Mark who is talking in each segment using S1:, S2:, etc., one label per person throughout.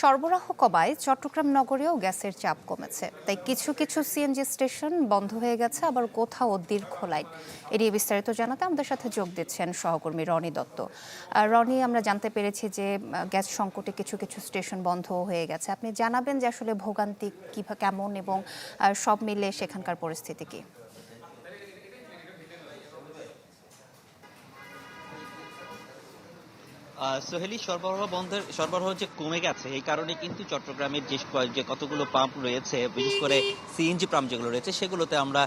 S1: সরবরাহ কমায় চট্টগ্রাম নগরেও গ্যাসের চাপ কমেছে, তাই কিছু কিছু সিএনজি স্টেশন বন্ধ হয়ে গেছে, আবার কোথাও দীর্ঘ লাইন। এ নিয়ে বিস্তারিত জানাতে আমাদের সাথে যোগ দিচ্ছেন সহকর্মী রনি দত্ত। রনি, আমরা জানতে পেরেছি যে গ্যাস সংকটে কিছু কিছু স্টেশন বন্ধ হয়ে গেছে। আপনি জানাবেন যে আসলে ভোগান্তি কেমন এবং সব মিলে সেখানকার পরিস্থিতি কি?
S2: সোহেলি, সরবরাহ যে কমে গেছে এই কারণে কিন্তু চট্টগ্রামের যে কতগুলো পাম্প রয়েছে, বিশেষ করে সিএনজি পাম্প যেগুলো রয়েছে সেগুলোতে আমরা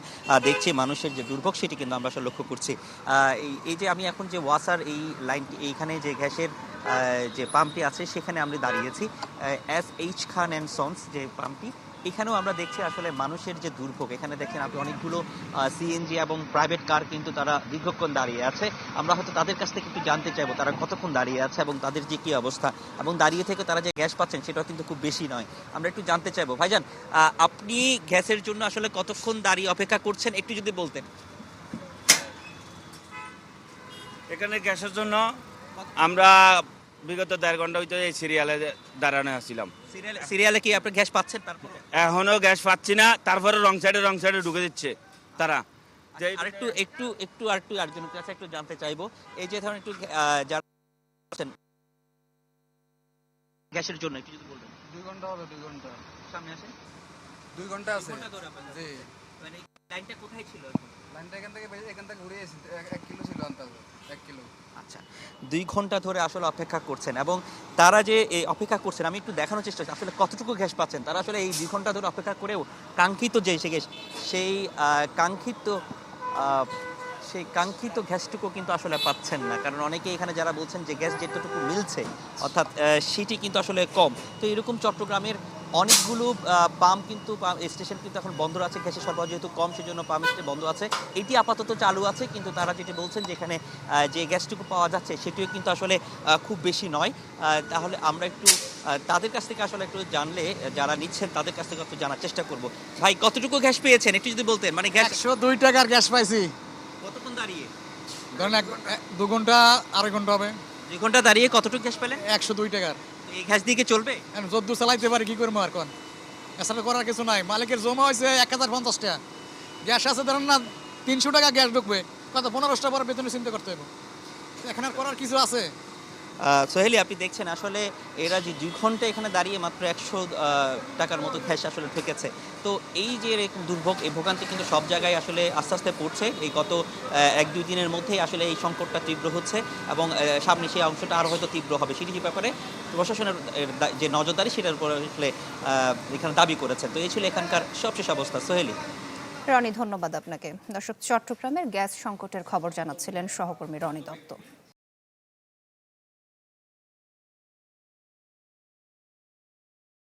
S2: দেখছি মানুষের যে দুর্ভোগ সেটি কিন্তু আমরা আসলে লক্ষ্য করছি। এই যে আমি এখন যে ওয়াসার এই লাইনটি, এইখানে যে গ্যাসের যে পাম্পটি আছে সেখানে আমরা দাঁড়িয়েছি, SH খান অ্যান্ড সন্স যে পাম্পটি, এখানেও আমরা দেখছি আসলে মানুষের যে দুর্ভোগ। এখানে দেখেন আপনি অনেকগুলো সিএনজি এবং প্রাইভেট কার কিন্তু তারা দীর্ঘক্ষণ দাঁড়িয়ে আছে। আমরা হয়তো তাদের কাছ থেকে একটু জানতে চাইবো তারা কতক্ষণ দাঁড়িয়ে আছে এবং তাদের যে কি অবস্থা, এবং দাঁড়িয়ে থেকে তারা যে গ্যাস পাচ্ছেন সেটাও কিন্তু খুব বেশি নয়। আমরা একটু জানতে চাইবো, ভাইজান আপনি গ্যাসের জন্য আসলে কতক্ষণ দাঁড়িয়ে অপেক্ষা করছেন একটু যদি বলতেন।
S3: এখানে গ্যাসের জন্য আমরা বিগত 1.5 ঘন্টা হইতে এই সিরিয়ালে দাঁড়ানো আসছিলাম।
S2: সিরিয়ালে কি আপনি গ্যাস পাচ্ছেন? তারপরে
S3: এখনো গ্যাস পাচ্ছি না, তারপরে রং সাইডে ঢুকে দিচ্ছে তারা।
S2: আরেকটু আরেকজনের কাছে একটু জানতে চাইবো, এই যে ধরেন একটু যারা গ্যাসের জন্য একটু যদি বলতেন।
S4: 2 ঘন্টা হবে, 2 ঘন্টা
S2: সামনে আসেন।
S4: 2 ঘন্টা আছে। জি,
S2: মানে লাইনটা কোথায় ছিল এখন?
S4: লাইনটা এখান থেকে ঘুরে এসেছি, 1 কিলো ছিল অন্তত 1 কিলো।
S2: আচ্ছা, 2 ঘন্টা ধরে আসলে অপেক্ষা করছেন, এবং তারা যে এই অপেক্ষা করছেন আমি একটু দেখানোর চেষ্টা করছি আসলে কতটুকু গ্যাস পাচ্ছেন। তারা আসলে এই 2 ঘন্টা ধরে অপেক্ষা করেও কাঙ্ক্ষিত যে গ্যাস, সেই কাঙ্ক্ষিত গ্যাসটুকু কিন্তু আসলে পাচ্ছেন না, কারণ অনেকে এখানে যারা বলছেন যে গ্যাস যেটুকু মিলছে অর্থাৎ সেটি কিন্তু আসলে কম। তো এরকম চট্টগ্রামের অনেকগুলো পাম্প কিন্তু স্টেশন কিন্তু এখন বন্ধ আছে, গ্যাসের সরবরাহ যেহেতু কম সেজন্য পাম্প স্টেশন বন্ধ আছে। এটি আপাতত চালু আছে, কিন্তু তারা যেটি বলছেন যেখানে যে গ্যাসটুকু পাওয়া যাচ্ছে সেটিও কিন্তু আসলে খুব বেশি নয়। তাহলে আমরা একটু তাদের কাছ থেকে আসলে একটু জানলে, যারা নিচ্ছেন তাদের কাছ থেকে একটু জানার চেষ্টা করব। ভাই, কতটুকু গ্যাস পেয়েছেন একটু যদি বলতেন। মানে গ্যাস
S4: 102 টাকার গ্যাস পাইছি।
S2: কতক্ষণ দাঁড়িয়ে?
S4: ধরেন 2 ঘন্টা, 2.5 ঘন্টা হবে।
S2: 2 ঘন্টা দাঁড়িয়ে কতটুকু গ্যাস পেলেন?
S4: 102 টাকার।
S2: এই গ্যাস দিয়ে কি চলবে?
S4: এখন যদ্দূর চালাইতে পারি, কি করবো আর কোন? এছাড়া করার কিছু নাই। মালিকের জমা হয়েছে 1050 টাকা, গ্যাস আছে ধরেন না 300 টাকা গ্যাস ঢুকবে, কত 1500 পরে বেতনে চিন্তা করতে হবে। এখানে আর করার কিছু আছে?
S2: সোহেলি, আপনি দেখছেন আসলে এরা যে 2 ঘন্টা এখানে দাঁড়িয়ে মাত্র 100 টাকার মতো গ্যাস আসলে ঠেকেছে। তো এই যে এরকম দুর্ভোগ, এই ভোগান্তি কিন্তু সব জায়গায় আসলে আস্তে আস্তে পড়ছে। এই গত 1-2 দিনের মধ্যেই আসলে এই সংকটটা তীব্র হচ্ছে, এবং সামনে সেই অংশটা আরও হয়তো তীব্র হবে। সেটি ব্যাপারে প্রশাসনের যে নজরদারি সেটার উপর আসলে এখানে দাবি করেছেন। তো এই ছিল এখানকার সবশেষ অবস্থা। সোহেলি।
S1: রনি, ধন্যবাদ আপনাকে। দর্শক, চট্টগ্রামের গ্যাস সংকটের খবর জানাচ্ছিলেন সহকর্মী রনি দত্ত।